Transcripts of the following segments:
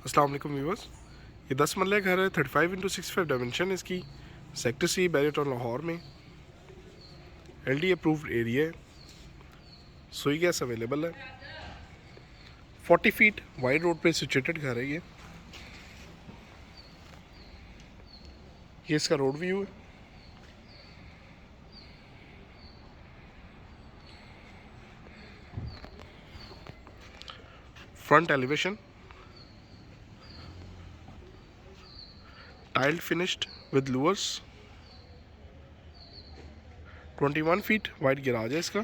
अस्सलाम वालेकुम व्यूअर्स। ये 10 मरला घर है, 35x65 डायमेंशन इसकी, सेक्टर सी, बैरियट और लाहौर में। LD अप्रूव्ड एरिया है, सोई गैस अवेलेबल है। 40 फीट वाइड रोड पे सिचुएटेड घर है ये इसका रोड व्यू है। Front elevation tiled finished with louvres. 21 feet wide garage है इसका।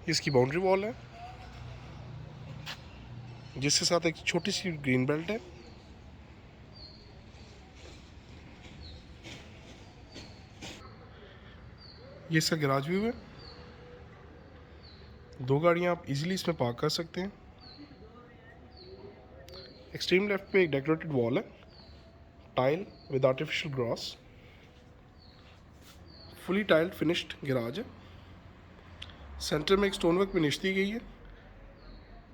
इसकी बाउंड्री वॉल है जिसके साथ एक छोटी सी ग्रीन बेल्ट है। ये इसका गैराज व्यू है। 2 गाड़ियाँ आप इजीली इसमें पार्क कर सकते हैं। एक्सट्रीम लेफ्ट पे एक डेकोरेटेड वॉल है, tile with artificial grass. Fully tiled finished garage है। सेंटर में एक स्टोन वर्क फिनिश दी गई है।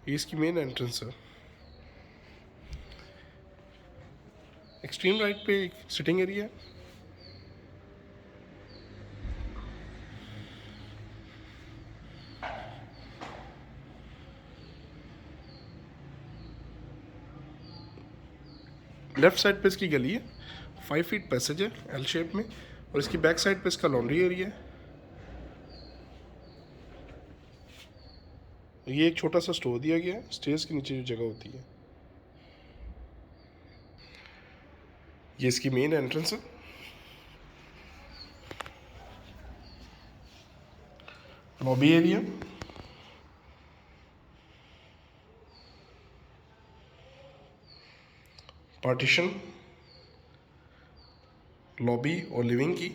ये इसकी मेन एंट्रेंस है। एक्सट्रीम राइट पे एक सिटिंग एरिया है। लेफ्ट साइड पे इसकी गली है, 5 फीट पैसेज है एल शेप में, और इसकी बैक साइड पे इसका लॉन्ड्री एरिया है। ये एक छोटा सा स्टोर दिया गया है स्टेयर्स के नीचे जो जगह होती है। ये इसकी मेन एंट्रेंस है। लॉबी एरिया, पार्टीशन लॉबी और लिविंग की।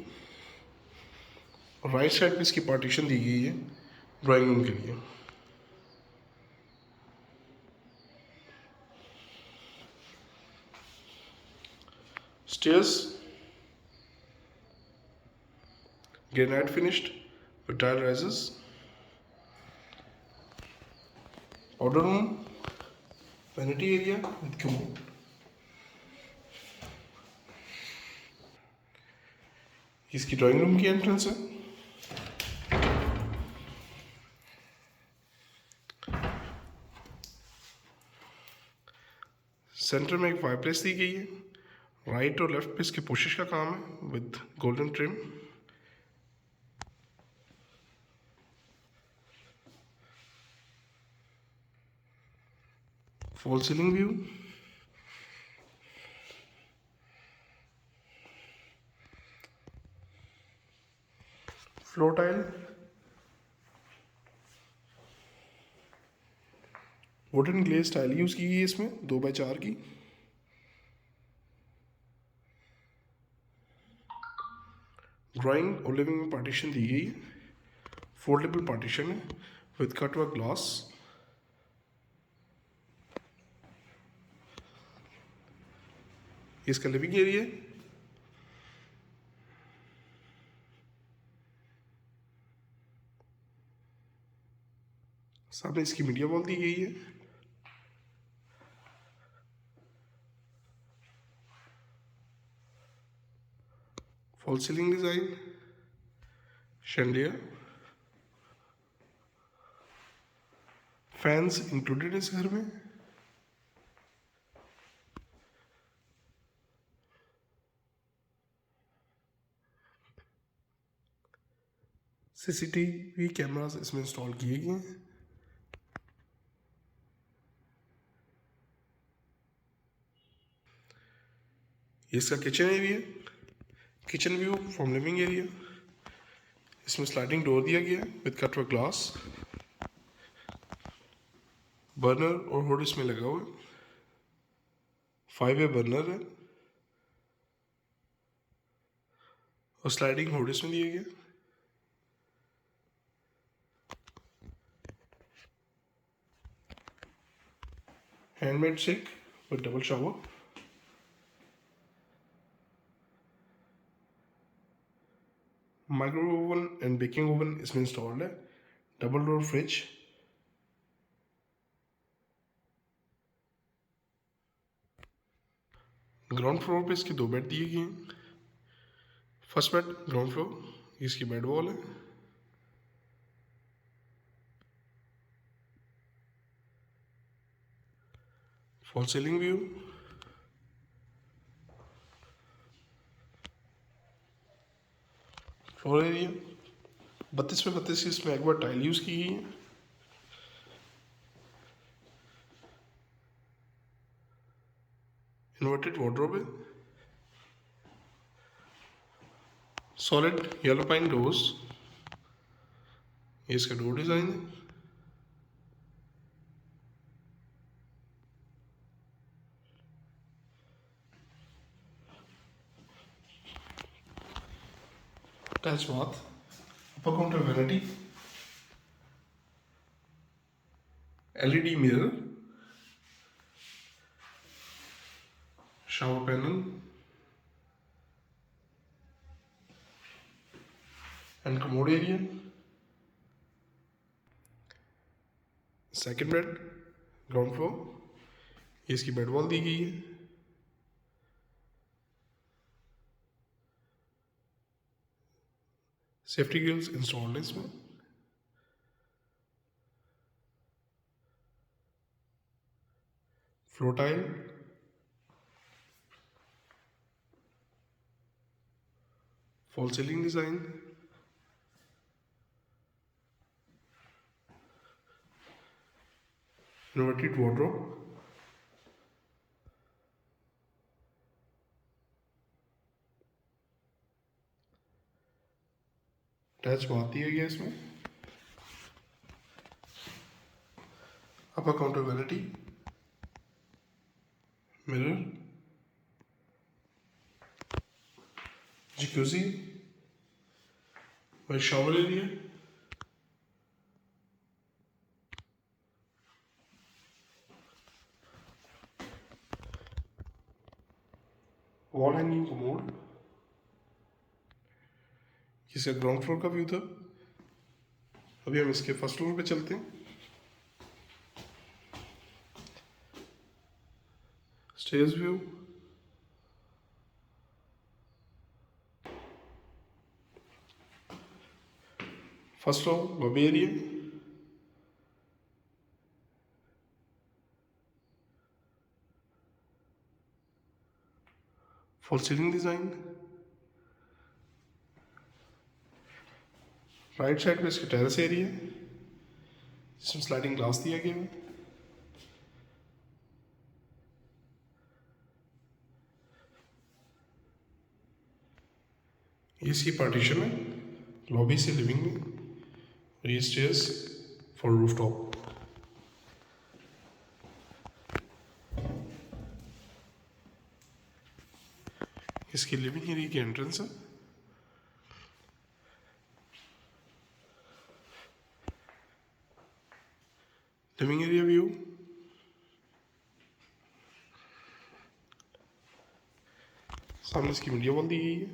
राइट साइड पे इसकी पार्टीशन दी गई है ड्राइंग रूम के लिए। Stairs granite finished with tile rises. Order room, vanity area with commode. इसकी ड्राइंग रूम की एंट्रेंस है। सेंटर में एक फायरप्लेस दी गई है। राइट और लेफ्ट पे इसके पुशेस का काम है with golden trim. Fall ceiling view, floor tile, wooden glaze tile use की गई है इसमें 2x4 की। ड्राइंग और लिविंग में पार्टीशन दी गई है। फोल्डेबल पार्टीशन है विद कट वर्क ग्लास। इसका लिविंग एरिया है। सामने इसकी मीडिया वॉल दी गई है। Fall ceiling design, chandelier, fans included इस घर में। CCTV कैमरास इसमें इंस्टॉल किए गए हैं। ये इसका kitchen area, kitchen view from living area. इसमें स्लाइडिंग डोर दिया गया है with cut work glass. Burner और हुड इसमें लगा हुआ है। 5-वे बर्नर है और स्लाइडिंग हुड इसमें दिया गया। Handmade sync with double shower. Microwave oven and baking oven इसमें इंस्टॉल्ड है। Double door fridge, ground floor पे इसके 2 बेड दिए गए हैं। फर्स्ट बेड ग्राउंड फ्लोर, इसकी बेड वॉल है। Fall ceiling view, floor area 32 पे 32 की इसमें एक बार टाइल यूज़ की गई है। इन्वर्टेड वार्डरोब है। सॉलिड येलो पाइन डोर्स, ये इसका डोर डिज़ाइन है। Attach bath, upper counter vanity, LED mirror, shower panel and commode area. Second bed ground floor, ये इसकी बेड वॉल दी गई है। सेफ्टी ग्रिल्स इंस्टॉल्ड है इसमें। Floor tile, fall ceiling design, inverted wardrobe, attach bath दिया गया इसमें। अपर काउंटर वैनिटी, मिरर, जकूजी और shower area. Wall hanging commode, इसका ग्राउंड फ्लोर का व्यू था। अभी हम इसके फर्स्ट फ्लोर पे चलते हैं। Stage view, first floor lobby area, fall ceiling design. Right side पे इसके टेरेस एरिया, जिसमें स्लाइडिंग ग्लास दिया गया है। ये इसकी पार्टीशन है लॉबी से लिविंग में, और ये स्टेयर्स फॉर रूफ टॉप। इसकी लिविंग एरिया की एंट्रेंस है। लिविंग एरिया व्यू, सामने इसकी मीडिया वॉल दी गई है,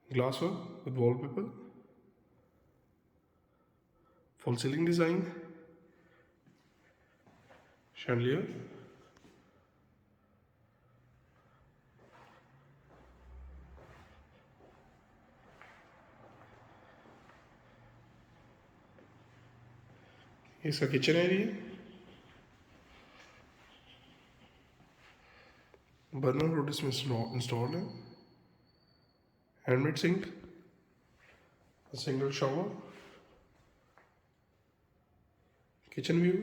glass work with wallpaper, fall ceiling design, chandelier, इसका किचन एरिया, बर्नर रोड इसमें इंस्टॉल है, handmade sink, single shower, kitchen view,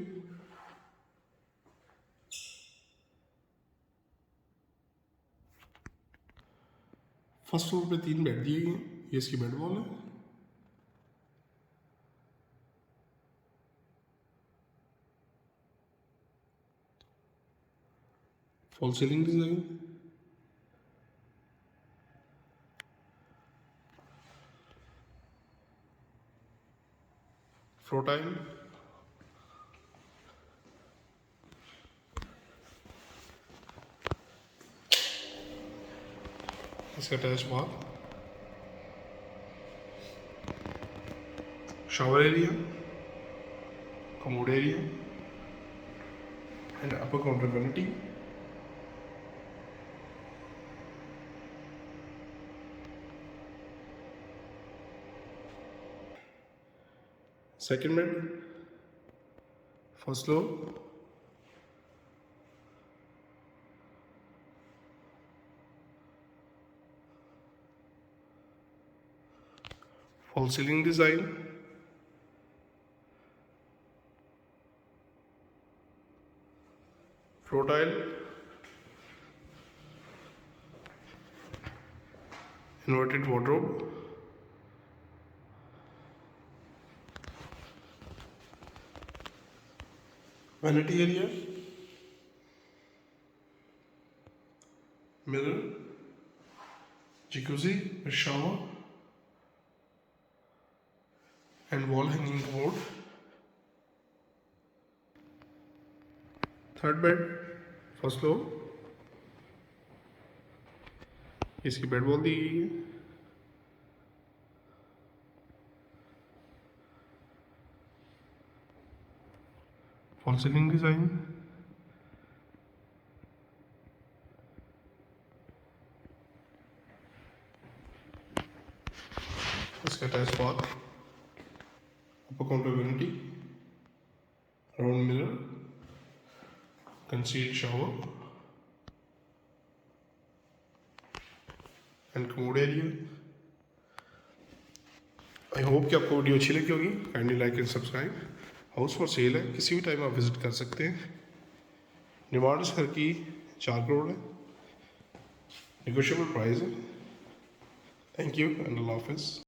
first floor पे 3 बेड दिए गए, ये इसकी बेड वॉल है। Fall ceiling design, floor tile, इसका attach bath, shower area, commode area, and upper counter vanity. Second bed, first floor, false ceiling design, floor tile, inverted wardrobe, vanity area, mirror, jacuzzi with shower, and wall hanging board. Third bed, first floor, इसकी bed wall दी गई है, fall ceiling design, इसका attach bath, upper counter vanity, round mirror, concealed shower, and commode area. I hope कि आपको video अच्छी लगी होगी। Kindly like and subscribe. House for sale है, किसी भी टाइम आप विजिट कर सकते हैं। डिमांड इस घर की 4 करोड़ है, नेगोशिएबल प्राइस है। थैंक यू एंड अल्लाह हाफिज़।